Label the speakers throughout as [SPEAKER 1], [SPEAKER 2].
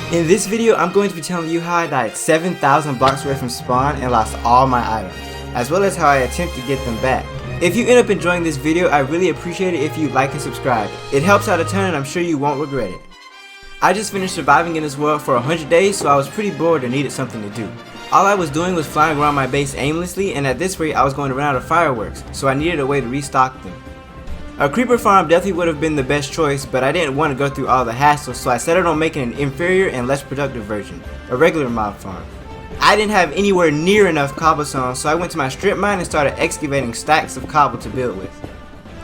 [SPEAKER 1] In this video, I'm going to be telling you how I died 7,000 blocks away from spawn and lost all my items, as well as how I attempt to get them back. If you end up enjoying this video, I really appreciate it if you like and subscribe. It helps out a ton and I'm sure you won't regret it. I just finished surviving in this world for 100 days, so I was pretty bored and needed something to do. All I was doing was flying around my base aimlessly, and at this rate I was going to run out of fireworks, so I needed a way to restock them. A creeper farm definitely would have been the best choice, but I didn't want to go through all the hassle, so I settled on making an inferior and less productive version, a regular mob farm. I didn't have anywhere near enough cobblestone, so I went to my strip mine and started excavating stacks of cobble to build with.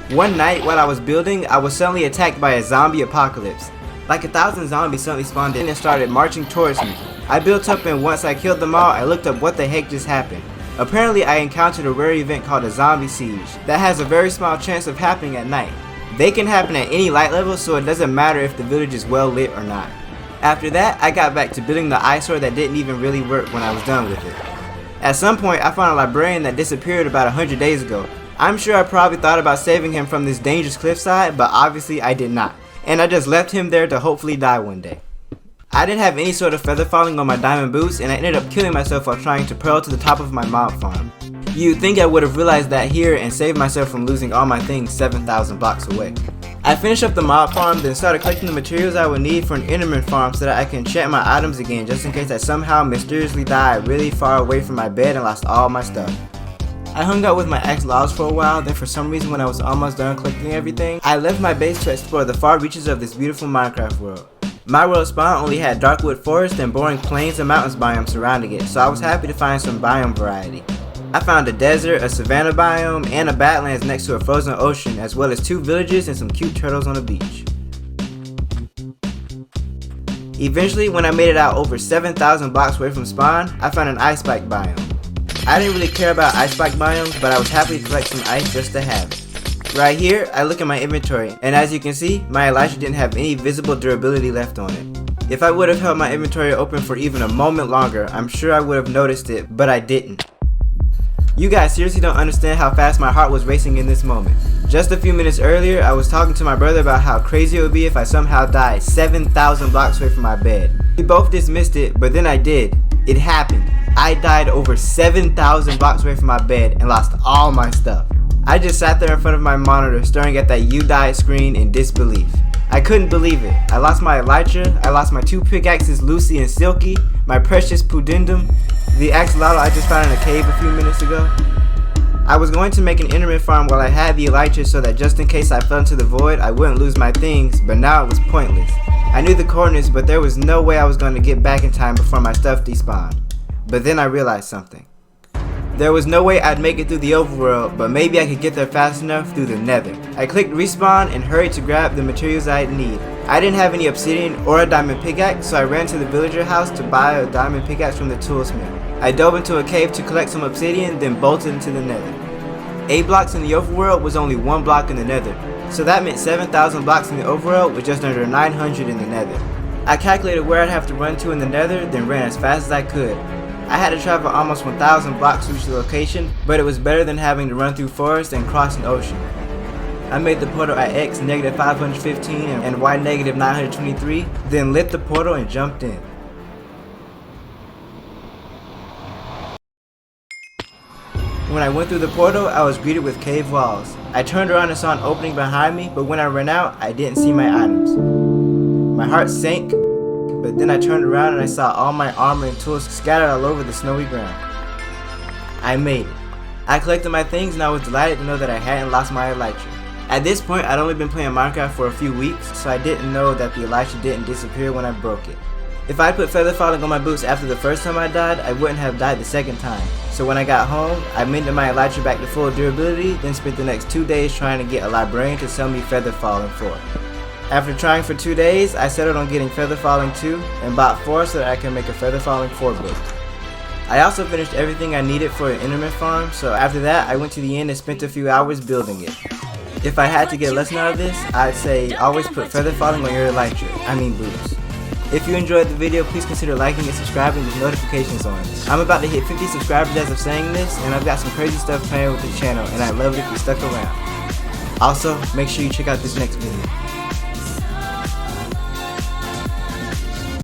[SPEAKER 1] One night while I was building, I was suddenly attacked by a zombie apocalypse. Like 1,000 zombies suddenly spawned in and started marching towards me. I built up, and once I killed them all, I looked up what the heck just happened. Apparently I encountered a rare event called a zombie siege that has a very small chance of happening at night. They can happen at any light level, so it doesn't matter if the village is well lit or not. After that, I got back to building the eyesore that didn't even really work when I was done with it. At some point I found a librarian that disappeared about 100 days ago. I'm sure I probably thought about saving him from this dangerous cliffside, but obviously I did not. And I just left him there to hopefully die one day. I didn't have any sort of feather falling on my diamond boots, and I ended up killing myself while trying to pearl to the top of my mob farm. You'd think I would have realized that here and saved myself from losing all my things 7,000 blocks away. I finished up the mob farm, then started collecting the materials I would need for an Intermittent Farm so that I can enchant my items again, just in case I somehow mysteriously died really far away from my bed and lost all my stuff. I hung out with my ex-logs for a while, then for some reason when I was almost done collecting everything, I left my base to explore the far reaches of this beautiful Minecraft world. My world spawn only had darkwood forest and boring plains and mountains biome surrounding it, so I was happy to find some biome variety. I found a desert, a savanna biome, and a badlands next to a frozen ocean, as well as 2 villages and some cute turtles on the beach. Eventually, when I made it out over 7,000 blocks away from spawn, I found an ice spike biome. I didn't really care about ice spike biomes, but I was happy to collect some ice just to have it. Right here, I look at my inventory, and as you can see, my Elytra didn't have any visible durability left on it. If I would have held my inventory open for even a moment longer, I'm sure I would have noticed it, but I didn't. You guys seriously don't understand how fast my heart was racing in this moment. Just a few minutes earlier, I was talking to my brother about how crazy it would be if I somehow died 7,000 blocks away from my bed. We both dismissed it, but then I did. It happened. I died over 7,000 blocks away from my bed and lost all my stuff. I just sat there in front of my monitor staring at that "you died" screen in disbelief. I couldn't believe it. I lost my Elytra, I lost my 2 pickaxes Lucy and Silky, my precious Pudendum, the axolotl I just found in a cave a few minutes ago. I was going to make an intermittent farm while I had the Elytra so that just in case I fell into the void I wouldn't lose my things, but now it was pointless. I knew the coordinates, but there was no way I was going to get back in time before my stuff despawned. But then I realized something. There was no way I'd make it through the overworld, but maybe I could get there fast enough through the nether. I clicked respawn and hurried to grab the materials I'd need. I didn't have any obsidian or a diamond pickaxe, so I ran to the villager house to buy a diamond pickaxe from the toolsmith. I dove into a cave to collect some obsidian, then bolted into the nether. 8 blocks in the overworld was only 1 block in the nether, so that meant 7,000 blocks in the overworld was just under 900 in the nether. I calculated where I'd have to run to in the nether, then ran as fast as I could. I had to travel almost 1,000 blocks to reach the location, but it was better than having to run through forest and cross an ocean. I made the portal at x negative 515 and y negative 923, then lit the portal and jumped in. When I went through the portal, I was greeted with cave walls. I turned around and saw an opening behind me, but when I ran out, I didn't see my items. My heart sank, but then I turned around and I saw all my armor and tools scattered all over the snowy ground. I made it. I collected my things and I was delighted to know that I hadn't lost my Elytra. At this point, I'd only been playing Minecraft for a few weeks, so I didn't know that the Elytra didn't disappear when I broke it. If I put feather falling on my boots after the first time I died, I wouldn't have died the second time. So when I got home, I mended my Elytra back to full durability, then spent the next 2 days trying to get a librarian to sell me feather falling 4. After trying for 2 days, I settled on getting feather falling 2 and bought 4 so that I can make a feather falling 4 book. I also finished everything I needed for an intermittent farm, so after that I went to the inn and spent a few hours building it. If I had to get a lesson out of this, I'd say always put feather falling on your Elytra, boots. If you enjoyed the video, please consider liking and subscribing with notifications on. I'm about to hit 50 subscribers as of saying this, and I've got some crazy stuff planned with the channel, and I'd love it if you stuck around. Also, make sure you check out this next video.